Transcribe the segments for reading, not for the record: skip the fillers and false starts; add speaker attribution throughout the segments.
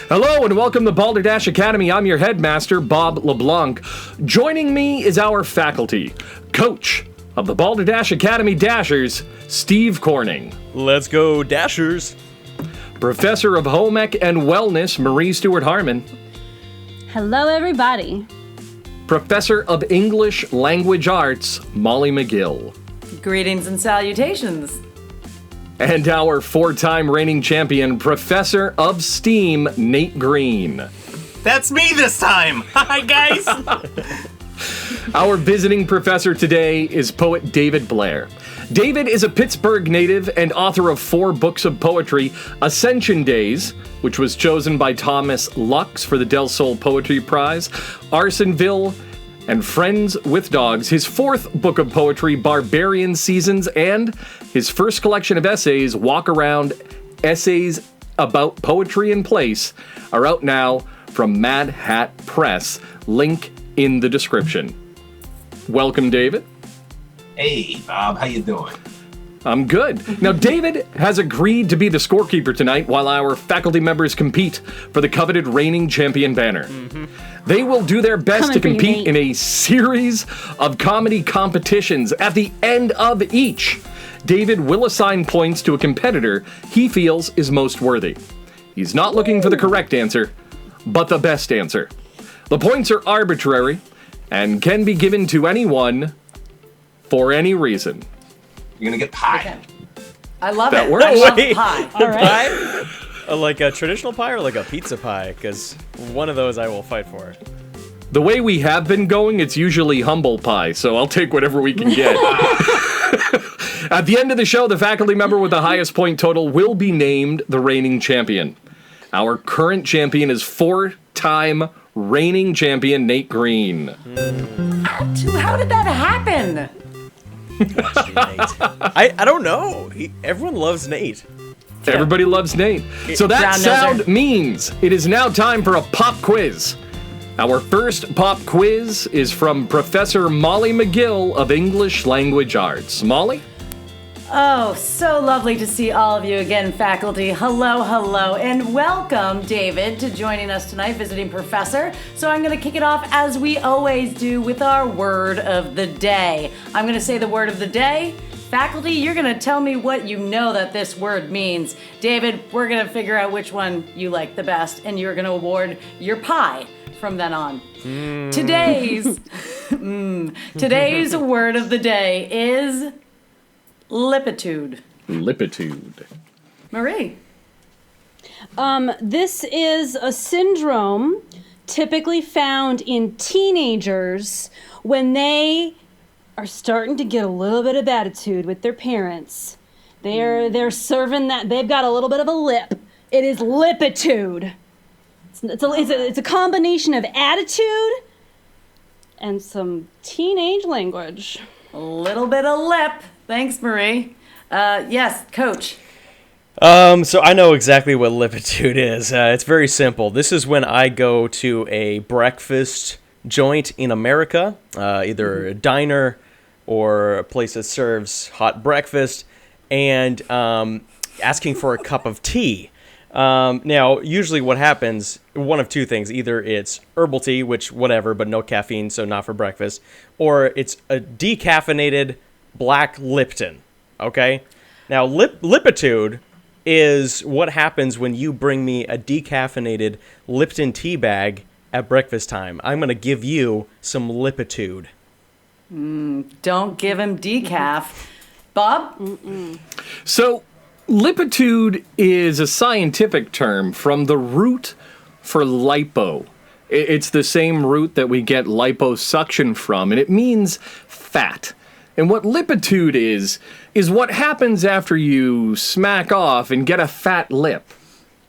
Speaker 1: Hello and welcome to Balderdash Academy. I'm your headmaster, Bob LeBlanc. Joining me is our faculty, coach of the Balderdash Academy Dashers, Steve Corning.
Speaker 2: Let's go, Dashers.
Speaker 1: Professor of Home Ec and Wellness, Marie Stewart-Harmon.
Speaker 3: Hello, everybody.
Speaker 1: Professor of English Language Arts, Molly McGill.
Speaker 4: Greetings and salutations.
Speaker 1: And our four-time reigning champion, Professor of STEAM, Nate Green.
Speaker 5: That's me this time! Hi, guys!
Speaker 1: Our visiting professor today is poet David Blair. David is a Pittsburgh native and author of 4 books of poetry, Ascension Days, which was chosen by Thomas Lux for the Del Sol Poetry Prize, Arsonville, and Friends with Dogs, his 4th book of poetry, Barbarian Seasons, and his first collection of essays, Walk Around Essays About Poetry and Place, are out now from Mad Hat Press. Link in the description. Welcome, David.
Speaker 5: Hey, Bob, how you doing?
Speaker 1: I'm good. Now, David has agreed to be the scorekeeper tonight while our faculty members compete for the coveted reigning champion banner. They will do their best to compete in a series of comedy competitions. At the end of each, David will assign points to a competitor he feels is most worthy. He's not looking for the correct answer, but the best answer. The points are arbitrary and can be given to anyone for any reason.
Speaker 5: You're gonna get pie.
Speaker 4: Okay. I love
Speaker 1: That
Speaker 4: it.
Speaker 1: works.
Speaker 4: I love pie.
Speaker 3: All right.
Speaker 2: Pie? Like a traditional pie or like a pizza pie? Because one of those I will fight for.
Speaker 1: The way we have been going, it's usually humble pie, so I'll take whatever we can get. At the end of the show, the faculty member with the highest point total will be named the reigning champion. Our current champion is 4-time reigning champion Nate Green.
Speaker 4: How did that happen?
Speaker 2: I don't know. Everyone loves Nate.
Speaker 1: Everybody loves Nate. So that
Speaker 4: Brown
Speaker 1: sound
Speaker 4: noser.
Speaker 1: means it is now time for a pop quiz. Our first pop quiz is from Professor Molly McGill of English Language Arts. Molly?
Speaker 4: Oh, so lovely to see all of you again, faculty. Hello, hello, and welcome, David, to joining us tonight, visiting professor. So I'm going to kick it off, as we always do, with our word of the day. I'm going to say the word of the day. Faculty, you're going to tell me what you know that this word means. David, we're going to figure out which one you like the best, and you're going to award your pie from then on. Today's word of the day is lippitude.
Speaker 1: Lippitude.
Speaker 4: Marie.
Speaker 3: This is a syndrome typically found in teenagers when they are starting to get a little bit of attitude with their parents. They're serving that. They've got a little bit of a lip. It is lippitude. It's a combination of attitude and some teenage language.
Speaker 4: A little bit of lip. Thanks, Marie. Yes, Coach.
Speaker 2: So I know exactly what lippitude is. It's very simple. This is when I go to a breakfast joint in America, either a diner or a place that serves hot breakfast, and asking for a cup of tea. Now, usually what happens, one of two things. Either it's herbal tea, which whatever, but no caffeine, so not for breakfast, or it's a decaffeinated black Lipton, okay? Now, lippitude is what happens when you bring me a decaffeinated Lipton tea bag at breakfast time. I'm going to give you some lippitude.
Speaker 4: Don't give him decaf. Bob?
Speaker 1: So, lippitude is a scientific term from the root for lipo. It's the same root that we get liposuction from, and it means fat. And what lippitude is what happens after you smack off and get a fat lip.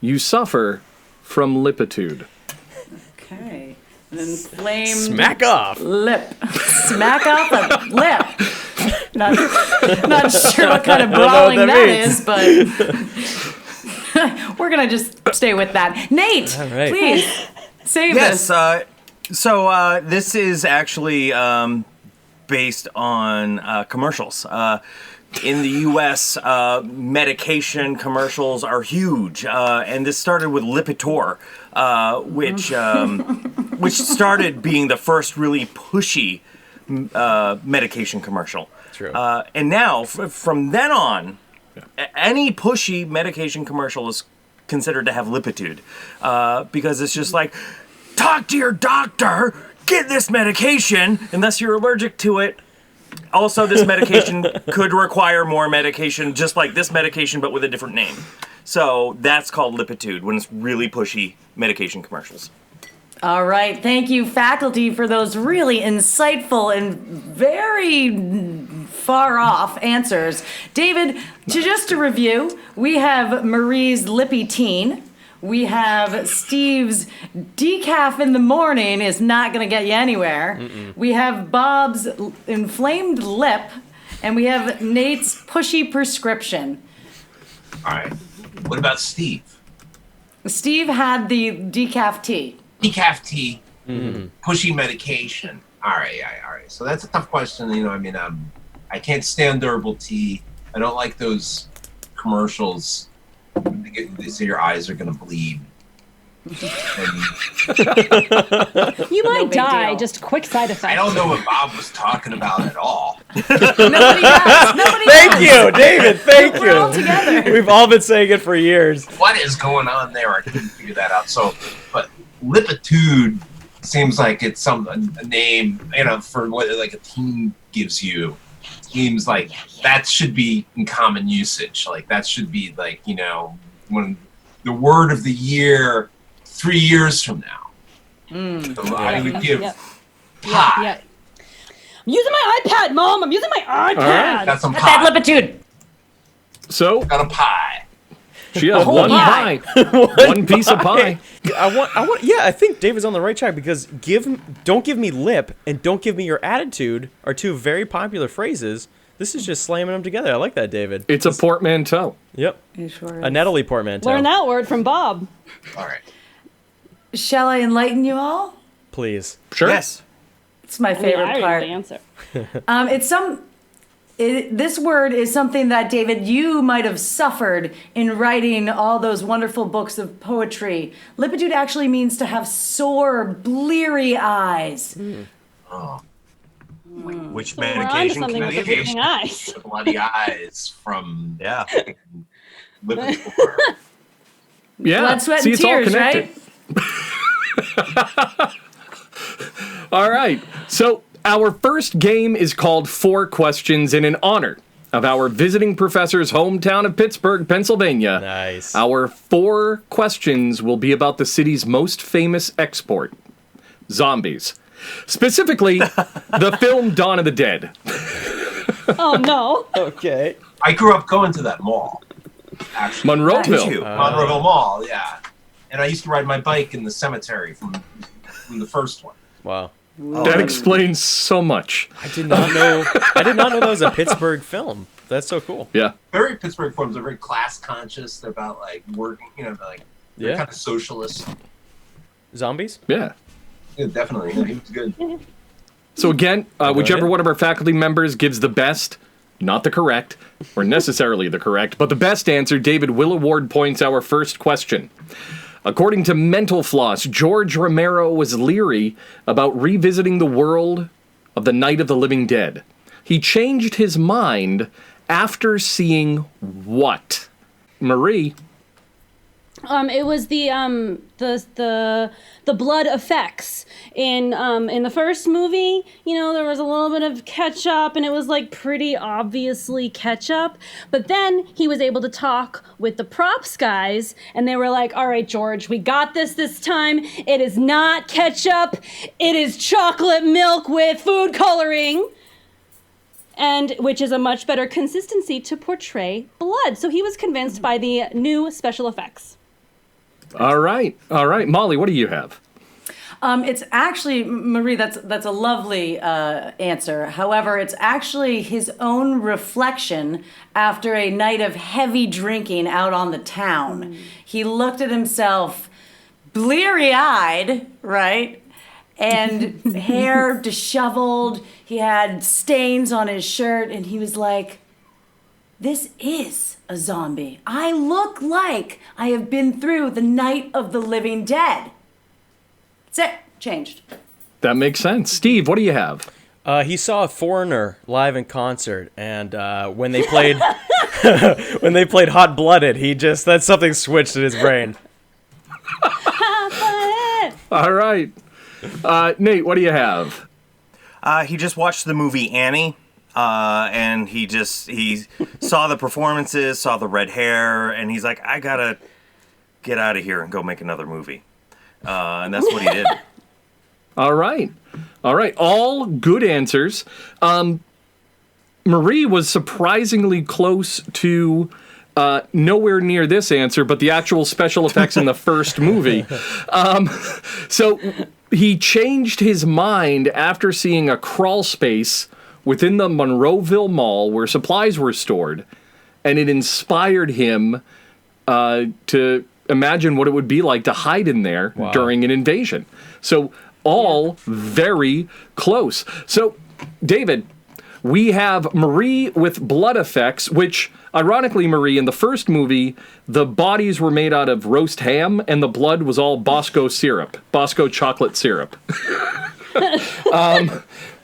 Speaker 1: You suffer from lippitude.
Speaker 4: Okay. An inflamed
Speaker 2: Smack off.
Speaker 4: lip. Smack off a lip. Not sure what kind of brawling that is, but we're going to just stay with that. Nate,
Speaker 2: All right.
Speaker 4: please save
Speaker 5: Yes,
Speaker 4: us.
Speaker 5: so this is actually based on commercials. in the U.S., medication commercials are huge, and this started with Lipitor, which started being the first really pushy medication commercial.
Speaker 2: True.
Speaker 5: And now, from then on, any pushy medication commercial is considered to have lippitude, because it's just like, talk to your doctor, get this medication, unless you're allergic to it. Also, this medication could require more medication, just like this medication, but with a different name. So that's called lippitude, when it's really pushy medication commercials.
Speaker 4: All right. Thank you, faculty, for those really insightful and very far off answers. David, just to review, we have Marie's lippy teen. We have Steve's decaf in the morning is not going to get you anywhere. We have Bob's inflamed lip. And we have Nate's pushy prescription.
Speaker 5: All right. What about Steve?
Speaker 4: Steve had the decaf tea.
Speaker 5: Decaf tea, pushy medication. All right. So that's a tough question. I can't stand durable tea. I don't like those commercials. They say your eyes are going to bleed.
Speaker 3: You might
Speaker 4: big
Speaker 3: die,
Speaker 4: deal.
Speaker 3: just quick side effects.
Speaker 5: I don't know what Bob was talking about at all.
Speaker 4: Nobody does. Nobody
Speaker 2: Thank
Speaker 4: does.
Speaker 2: you, David. Thank you.
Speaker 4: We're all together.
Speaker 2: We've all been saying it for years.
Speaker 5: What is going on there? I couldn't figure that out. So, but lippitude seems like it's a name, for what like a teen gives you. Seems like that should be in common usage. Like that should be like, when the word of the year 3 years from now. So I would give pie.
Speaker 3: Yeah. I'm using my iPad, Mom. I'm using my iPad.
Speaker 1: right.
Speaker 5: Got some
Speaker 4: Got that
Speaker 5: pie.
Speaker 4: lippitude.
Speaker 1: So
Speaker 5: Got a pie.
Speaker 1: she has one
Speaker 4: pie.
Speaker 1: pie. One piece of pie.
Speaker 2: I think David's on the right track because don't give me lip and don't give me your attitude are two very popular phrases. This is just slamming them together. I like that, David.
Speaker 1: It's a portmanteau.
Speaker 2: Yep.
Speaker 4: You sure
Speaker 2: A Natalie portmanteau.
Speaker 3: Learn that word from Bob.
Speaker 5: All right.
Speaker 4: Shall I enlighten you all?
Speaker 2: Please.
Speaker 1: Sure.
Speaker 5: Yes.
Speaker 4: It's my
Speaker 3: I
Speaker 4: favorite
Speaker 3: already know
Speaker 4: part.
Speaker 3: the answer.
Speaker 4: This word is something that, David, you might have suffered in writing all those wonderful books of poetry. Lippitude actually means to have sore, bleary eyes.
Speaker 5: Oh. Which
Speaker 3: So we're onto
Speaker 5: medication
Speaker 3: something with the
Speaker 5: communication?
Speaker 3: bleeding eyes.
Speaker 5: Bloody eyes from Lipitor.
Speaker 1: Yeah.
Speaker 4: Blood, sweat,
Speaker 1: See,
Speaker 4: and
Speaker 1: it's all
Speaker 4: tears,
Speaker 1: connected.
Speaker 4: right?
Speaker 1: All right. So our first game is called 4 Questions in honor of our visiting professor's hometown of Pittsburgh, Pennsylvania.
Speaker 2: Nice.
Speaker 1: Our 4 questions will be about the city's most famous export, zombies. Specifically, the film Dawn of the Dead.
Speaker 3: Oh, no.
Speaker 2: Okay.
Speaker 5: I grew up going to that mall. Actually. Did
Speaker 1: Monroeville.
Speaker 5: you? Monroeville Mall, yeah. And I used to ride my bike in the cemetery from the first one.
Speaker 2: Wow.
Speaker 1: That explains so much.
Speaker 2: I did not know that was a Pittsburgh film. That's so cool.
Speaker 1: Yeah.
Speaker 5: Very Pittsburgh films are very class conscious. They're about like working, they're
Speaker 2: Yeah.
Speaker 5: kind of socialist.
Speaker 2: Zombies?
Speaker 1: Yeah.
Speaker 5: Yeah, definitely. Yeah, he was good.
Speaker 1: So again, whichever
Speaker 2: ahead.
Speaker 1: one of our faculty members gives the best, not the correct, or necessarily the correct, but the best answer, David will award points our first question. According to Mental Floss, George Romero was leery about revisiting the world of the Night of the Living Dead. He changed his mind after seeing what? Marie?
Speaker 3: It was the blood effects in the first movie. There was a little bit of ketchup, and it was like pretty obviously ketchup. But then he was able to talk with the props guys, and they were like, "All right, George, we got this time. It is not ketchup. It is chocolate milk with food coloring." And which is a much better consistency to portray blood. So he was convinced by the new special effects.
Speaker 1: All right. Molly, what do you have?
Speaker 4: It's actually, Marie, that's a lovely answer. However, it's actually his own reflection after a night of heavy drinking out on the town. He looked at himself bleary-eyed, right? And hair disheveled. He had stains on his shirt, and he was like, this is a zombie. I look like I have been through the night of the living dead. That's it. Changed.
Speaker 1: That makes sense. Steve, what do you have?
Speaker 2: He saw a Foreigner live in concert, and when they played when they played Hot Blooded, that something switched in his brain.
Speaker 1: All right. Nate, what do you have?
Speaker 5: He just watched the movie Annie, and he saw the performances, saw the red hair, and he's like, I gotta get out of here and go make another movie. And that's what he did.
Speaker 1: All right. All good answers. Marie was surprisingly close to nowhere near this answer, but the actual special effects in the first movie. So he changed his mind after seeing a crawl space within the Monroeville Mall where supplies were stored, and it inspired him to imagine what it would be like to hide in there during an invasion. So all very close. So, David, we have Marie with blood effects, which, ironically, Marie, in the first movie, the bodies were made out of roast ham, and the blood was all Bosco chocolate syrup.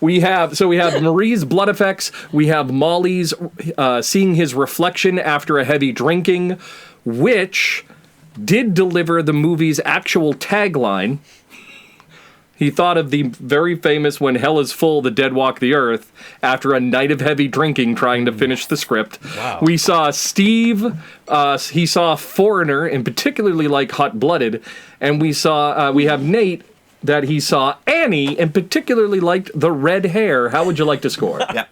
Speaker 1: We have Marie's blood effects. We have Molly's seeing his reflection after a heavy drinking, which did deliver the movie's actual tagline. He thought of the very famous "When Hell is Full, the Dead Walk the Earth" after a night of heavy drinking trying to finish the script.
Speaker 2: Wow.
Speaker 1: We saw Steve, he saw Foreigner, and particularly like Hot Blooded, and we have Nate, that he saw Annie, and particularly liked the red hair. How would you like to score?
Speaker 5: Yeah.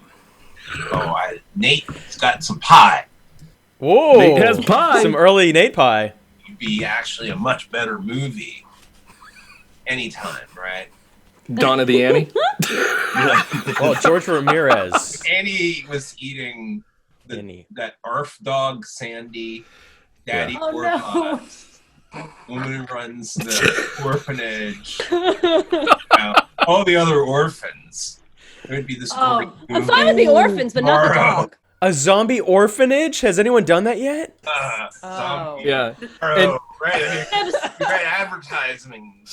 Speaker 6: Nate's got some pie.
Speaker 2: Whoa!
Speaker 1: Nate has pie.
Speaker 2: Some early Nate pie.
Speaker 6: It would be actually a much better movie. Anytime, right?
Speaker 1: Dawn of the Annie?
Speaker 2: Oh, George Ramirez.
Speaker 6: Annie was eating that ARF dog, Sandy, Daddy Warbucks, woman who runs the orphanage, all the other orphans. It would be the story.
Speaker 3: I'm fine with the orphans, but not the dog.
Speaker 2: A zombie orphanage? Has anyone done that yet?
Speaker 6: Zombie.
Speaker 1: Yeah.
Speaker 6: Right. Great advertising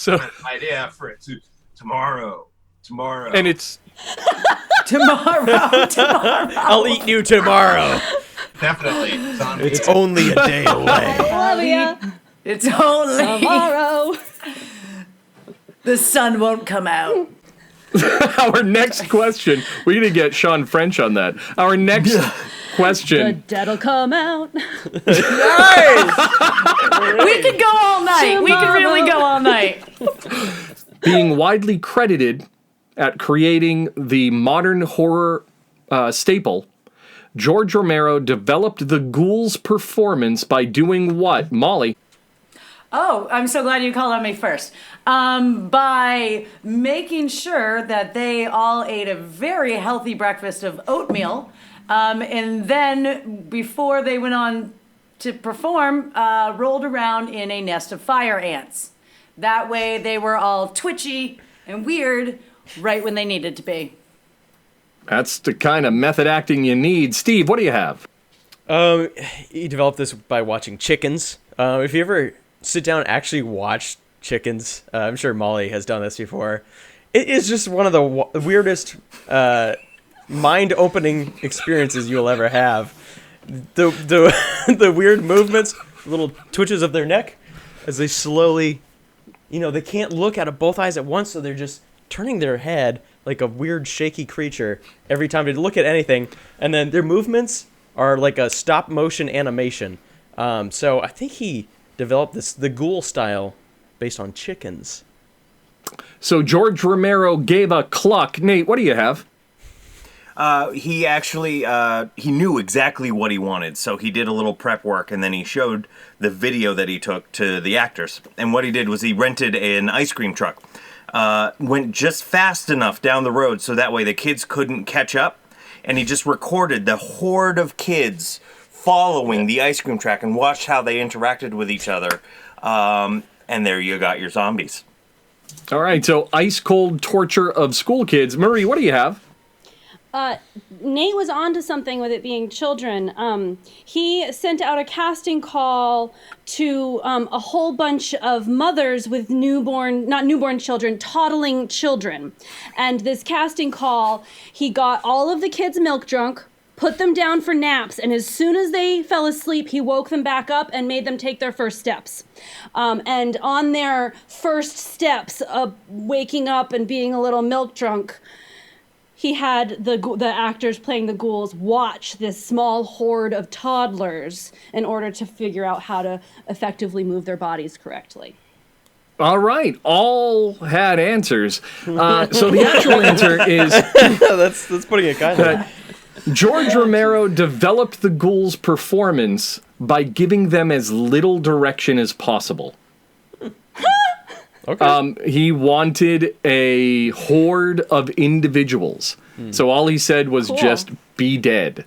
Speaker 6: idea for it. Tomorrow.
Speaker 1: And it's...
Speaker 4: Tomorrow.
Speaker 2: I'll eat you tomorrow.
Speaker 6: Definitely. Zombie.
Speaker 2: It's only a day away.
Speaker 3: Love ya.
Speaker 4: It's only
Speaker 3: Tomorrow.
Speaker 4: the sun won't come out.
Speaker 1: Our next question, we need to get Shawn French on that. Our next
Speaker 3: The
Speaker 1: question.
Speaker 3: dead'll come out.
Speaker 4: We could go all night. We could really go all night.
Speaker 1: Being widely credited at creating the modern horror staple, George Romero developed the ghouls' performance by doing what? Molly?
Speaker 4: Oh, I'm so glad you called on me first. By making sure that they all ate a very healthy breakfast of oatmeal, and then before they went on to perform, rolled around in a nest of fire ants. That way they were all twitchy and weird right when they needed to be.
Speaker 1: That's the kind of method acting you need. Steve, what do you have?
Speaker 2: He developed this by watching chickens. If you ever sit down and actually watch chickens, I'm sure Molly has done this before. It is just one of the weirdest, mind-opening experiences you'll ever have. The weird movements, little twitches of their neck, as they slowly, they can't look out of both eyes at once, so they're just turning their head like a weird shaky creature every time they look at anything, and then their movements are like a stop-motion animation. So I think he developed the ghoul style based on chickens.
Speaker 1: So George Romero gave a cluck. Nate, what do you have?
Speaker 5: He actually, he knew exactly what he wanted, so he did a little prep work, and then he showed the video that he took to the actors. And what he did was he rented an ice cream truck, went just fast enough down the road so that way the kids couldn't catch up, and he just recorded the horde of kids following the ice cream truck and watched how they interacted with each other. And there you got your zombies.
Speaker 1: All right, so ice cold torture of school kids. Marie, what do you have?
Speaker 3: Nate was onto something with it being children. He sent out a casting call to a whole bunch of mothers with not newborn children, toddling children. And this casting call, he got all of the kids milk drunk, put them down for naps, and as soon as they fell asleep, he woke them back up and made them take their first steps. And on their first steps of waking up and being a little milk drunk, he had the actors playing the ghouls watch this small horde of toddlers in order to figure out how to effectively move their bodies correctly.
Speaker 1: All right, all had answers. So the actual answer is
Speaker 2: that's putting it kindly.
Speaker 1: George Romero developed the ghouls' performance by giving them as little direction as possible.
Speaker 2: Okay.
Speaker 1: He wanted a horde of individuals. So all he said was just be dead.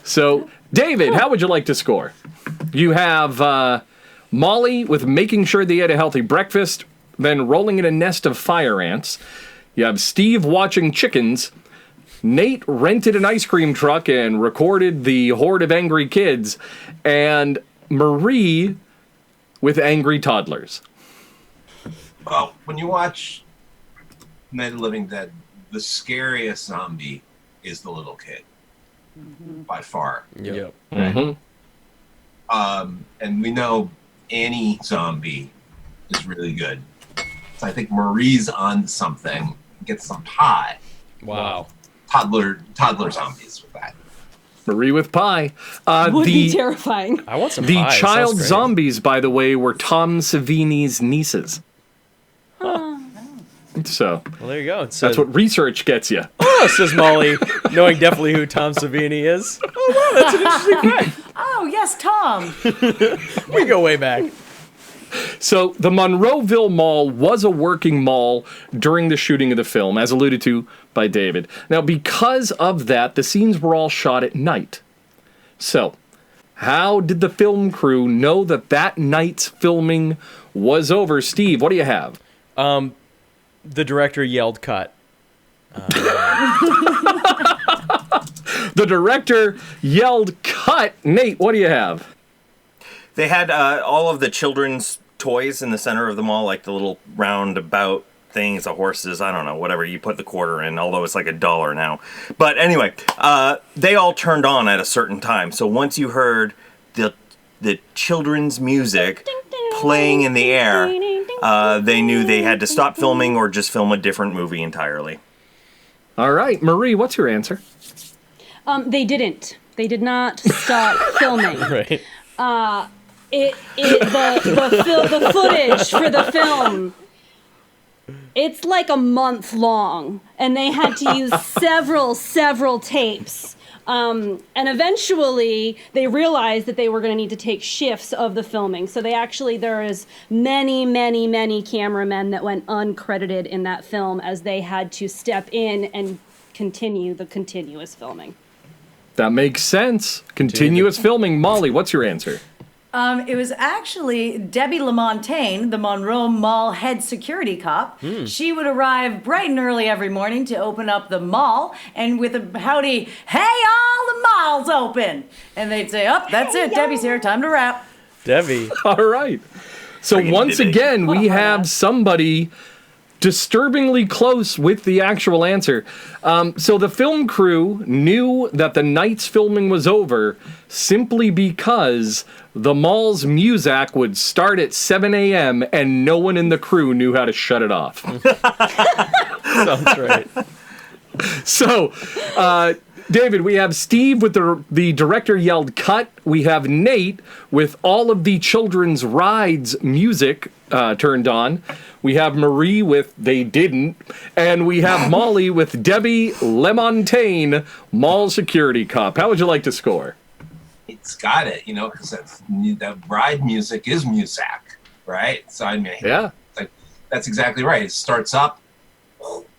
Speaker 1: So, David, how would you like to score? You have Molly with making sure they had a healthy breakfast, then rolling in a nest of fire ants. You have Steve watching chickens. Nate rented an ice cream truck and recorded the horde of angry kids. And Marie with angry toddlers.
Speaker 6: Well, when you watch Night of the Living Dead, the scariest zombie is the little kid, by far.
Speaker 2: Yep.
Speaker 1: Mm-hmm.
Speaker 6: And we know any zombie is really good. So I think Marie's on something. Get some pie.
Speaker 2: Wow.
Speaker 6: Toddler zombies with that.
Speaker 1: Marie with pie.
Speaker 3: Would be terrifying.
Speaker 2: I want some
Speaker 1: The
Speaker 2: pie. It
Speaker 1: child
Speaker 2: sounds great.
Speaker 1: zombies, by the way, were Tom Savini's nieces. So
Speaker 2: Well, there you go.
Speaker 1: that's what research gets you.
Speaker 2: Oh, says Molly, knowing definitely who Tom Savini is. Oh, wow, that's an interesting fact.
Speaker 4: Oh, yes, Tom.
Speaker 2: We go way back.
Speaker 1: So the Monroeville Mall was a working mall during the shooting of the film, as alluded to by David. Now, because of that, the scenes were all shot at night. So, how did the film crew know that night's filming was over? Steve, what do you have?
Speaker 2: The director yelled cut.
Speaker 1: The director yelled cut. Nate, what do you have?
Speaker 5: They had all of the children's toys in the center of the mall, like the little roundabout things, the horses, I don't know, whatever you put the quarter in, although it's like $1 now. But anyway, they all turned on at a certain time. So once you heard the children's music playing in the air, they knew they had to stop filming or just film a different movie entirely.
Speaker 1: All right, Marie, what's your answer?
Speaker 3: They didn't. They did not stop filming.
Speaker 2: Right.
Speaker 3: The footage for the film, it's like a month long, and they had to use several tapes. And eventually, they realized that they were going to need to take shifts of the filming. So there is many cameramen that went uncredited in that film as they had to step in and continue the continuous filming.
Speaker 1: That makes sense. Continuous filming. Molly, what's your answer?
Speaker 4: It was actually Debbie LaMontagne, the Monroeville Mall head security cop. She would arrive bright and early every morning to open up the mall, and with a howdy, hey, all the mall's open. And they'd say, oh, that's it, Debbie's here, time to wrap.
Speaker 2: Debbie.
Speaker 1: All right. So once again, we have somebody disturbingly close with the actual answer. So the film crew knew that the night's filming was over simply because the mall's music would start at 7 a.m. and no one in the crew knew how to shut it off.
Speaker 2: Sounds right.
Speaker 1: So, David, we have Steve with the director yelled cut. We have Nate with all of the children's rides music turned on. We have Marie with they didn't. And we have Molly with Debbie LaMontagne, mall security cop. How would you like to score?
Speaker 6: It's got it, because that ride music is music, right? So I mean,
Speaker 1: Yeah.
Speaker 6: that's exactly right. It starts up,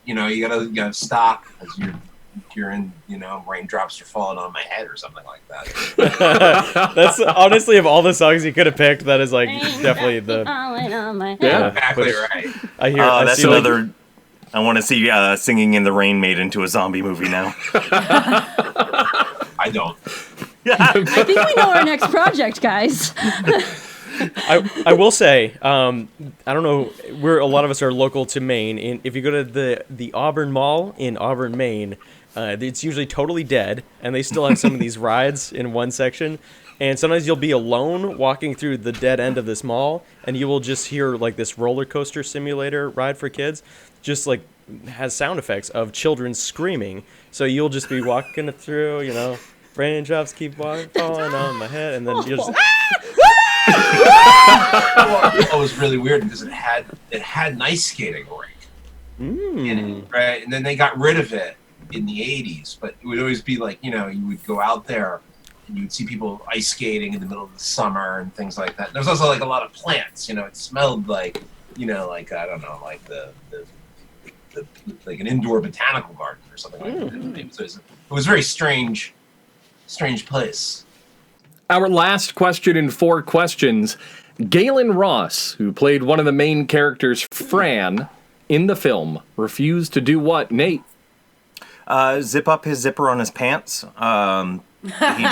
Speaker 6: you gotta stop as you're in, raindrops are falling on my head or something like that.
Speaker 2: That's honestly, of all the songs you could have picked, that is like definitely the.
Speaker 1: Yeah.
Speaker 6: Exactly right.
Speaker 2: I hear.
Speaker 5: That's
Speaker 2: see,
Speaker 5: another I want to see Singing in the Rain made into a zombie movie now.
Speaker 6: I don't.
Speaker 3: I think we know our next project, guys.
Speaker 2: I will say, I don't know, a lot of us are local to Maine. And if you go to the Auburn Mall in Auburn, Maine, it's usually totally dead, and they still have some of these rides in one section. And sometimes you'll be alone walking through the dead end of this mall, and you will just hear like this roller coaster simulator ride for kids, just like has sound effects of children screaming. So you'll just be walking through, you know, raindrops keep falling on my head, and then you'll just.
Speaker 6: It was really weird because it had an ice skating rink in it, right? And then they got rid of it in the 80s, but it would always be like, you know, you would go out there and you would see people ice skating in the middle of the summer and things like that. There's also like a lot of plants, you know, it smelled like, you know, like, I don't know, like the like an indoor botanical garden or something like that. It was a very strange place.
Speaker 1: Our last question in 4 questions. Galen Ross, who played one of the main characters, Fran, in the film, refused to do what, Nate?
Speaker 5: Zip up his zipper on his pants. He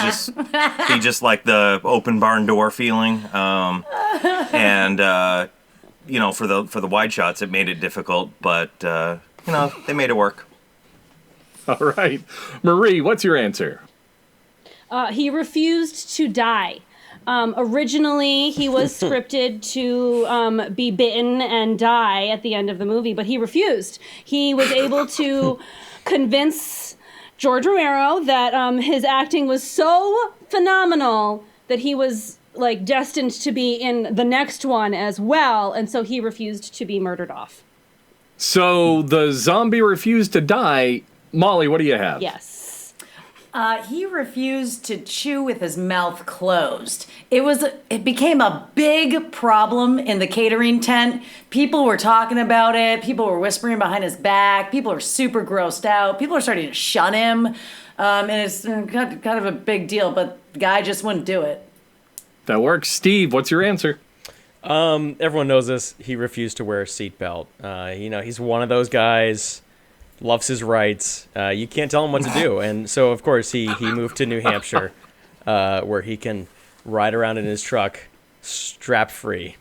Speaker 5: just liked the open barn door feeling. And you know, for the wide shots, it made it difficult, but you know, they made it work.
Speaker 1: All right. Marie, what's your answer?
Speaker 3: He refused to die. Originally, he was scripted to be bitten and die at the end of the movie, but he refused. He was able to convince George Romero that his acting was so phenomenal that he was like destined to be in the next one as well, and so he refused to be murdered off.
Speaker 1: So the zombie refused to die. Molly, what do you have?
Speaker 3: Yes.
Speaker 4: He refused to chew with his mouth closed. It became a big problem in the catering tent. People were talking about it. People were whispering behind his back. People were super grossed out. People are starting to shun him. And it's kind of a big deal, but the guy just wouldn't do it.
Speaker 1: That works. Steve, what's your answer?
Speaker 2: Everyone knows this. He refused to wear a seatbelt. You know, he's one of those guys. Loves his rights. You can't tell him what to do. And so, of course, he moved to New Hampshire, where he can ride around in his truck strap-free.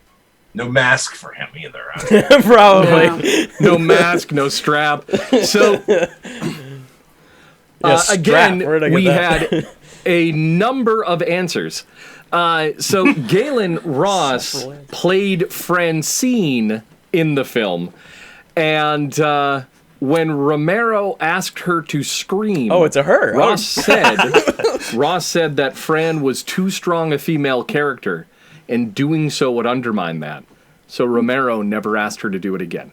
Speaker 6: No mask for him either.
Speaker 2: Probably.
Speaker 1: No mask, no strap. So, again, we had a number of answers. So Galen Ross played Francine in the film. And when Romero asked her to scream...
Speaker 2: Oh, it's a her.
Speaker 1: Ross said that Fran was too strong a female character, and doing so would undermine that. So Romero never asked her to do it again.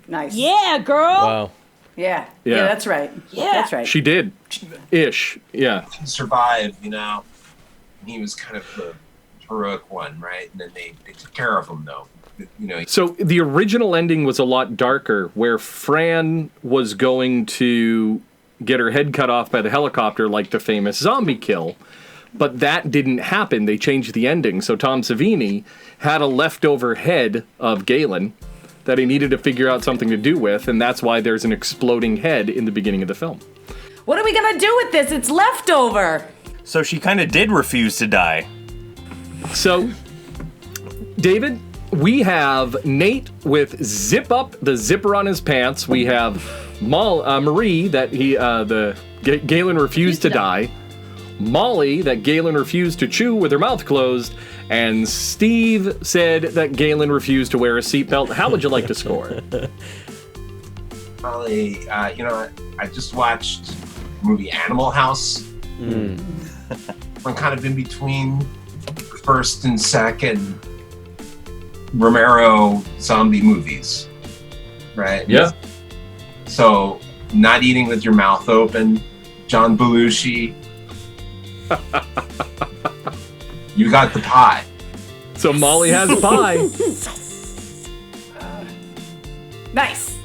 Speaker 4: Nice.
Speaker 3: Yeah, girl.
Speaker 2: Wow.
Speaker 4: Yeah,
Speaker 1: Yeah.
Speaker 4: that's right.
Speaker 3: Yeah.
Speaker 4: That's right.
Speaker 1: She did. Ish. Yeah.
Speaker 6: He survived, you know. He was kind of the heroic one, right? And then they took care of him, though. You know.
Speaker 1: So the original ending was a lot darker, where Fran was going to get her head cut off by the helicopter like the famous zombie kill. But that didn't happen. They changed the ending. So Tom Savini had a leftover head of Galen that he needed to figure out something to do with, and that's why there's an exploding head in the beginning of the film.
Speaker 4: What are we going to do with this? It's leftover.
Speaker 5: So she kind of did refuse to die.
Speaker 1: So, David, we have Nate with zip up the zipper on his pants. We have Marie that Galen refused to die. Molly that Galen refused to chew with her mouth closed, and Steve said that Galen refused to wear a seatbelt. How would you like to score?
Speaker 6: Molly, you know, I just watched the movie Animal House. I'm kind of in between first and second Romero zombie movies, right?
Speaker 1: Yeah.
Speaker 6: So, Not Eating with Your Mouth Open, John Belushi. You got the pie.
Speaker 1: So Molly has pie.
Speaker 4: Nice.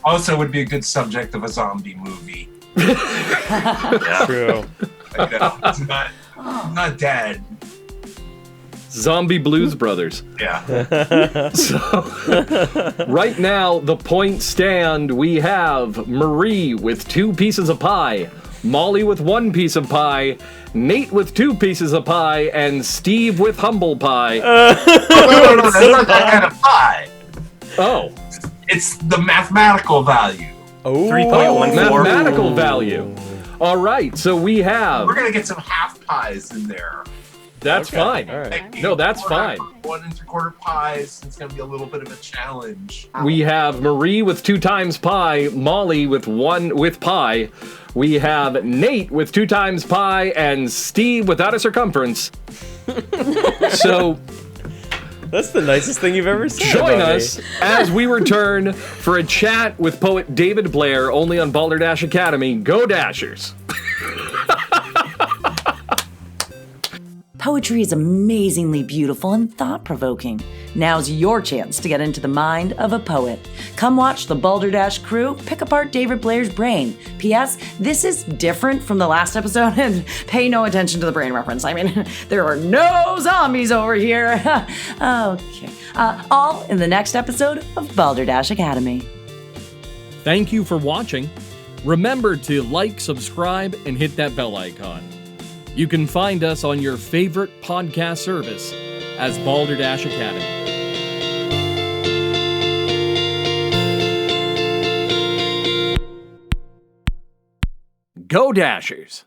Speaker 6: Also would be a good subject of a zombie movie.
Speaker 5: Yeah.
Speaker 2: True.
Speaker 6: You know, it's not dead.
Speaker 1: Zombie Blues Brothers.
Speaker 6: Yeah.
Speaker 1: So, right now, the points stand. We have Marie with 2 pieces of pie, Molly with 1 piece of pie, Nate with 2 pieces of pie, and Steve with humble pie.
Speaker 6: No, it's not that kind of pie.
Speaker 1: Oh.
Speaker 6: It's the mathematical value.
Speaker 5: 3.14.
Speaker 1: Mathematical value. All right, so we have...
Speaker 6: We're going to get some half pies in there.
Speaker 1: That's fine.
Speaker 2: All right.
Speaker 6: Like,
Speaker 1: No, that's
Speaker 6: 1
Speaker 1: fine.
Speaker 6: 1 3/4 pies. It's going to be a little bit of a challenge.
Speaker 1: We have Marie with 2 times pie, Molly with 1 with pie. We have Nate with 2 times pie, and Steve without a circumference. So
Speaker 2: That's the nicest thing you've ever said.
Speaker 1: join
Speaker 2: about
Speaker 1: us
Speaker 2: me.
Speaker 1: as we return for a chat with poet David Blair, only on Balderdash Academy. Go Dashers!
Speaker 4: Poetry is amazingly beautiful and thought-provoking. Now's your chance to get into the mind of a poet. Come watch the Balderdash crew pick apart David Blair's brain. P.S. This is different from the last episode, and pay no attention to the brain reference. I mean, there are no zombies over here. Okay. All in the next episode of Balderdash Academy.
Speaker 1: Thank you for watching. Remember to like, subscribe, and hit that bell icon. You can find us on your favorite podcast service as Balderdash Academy. Go Dashers!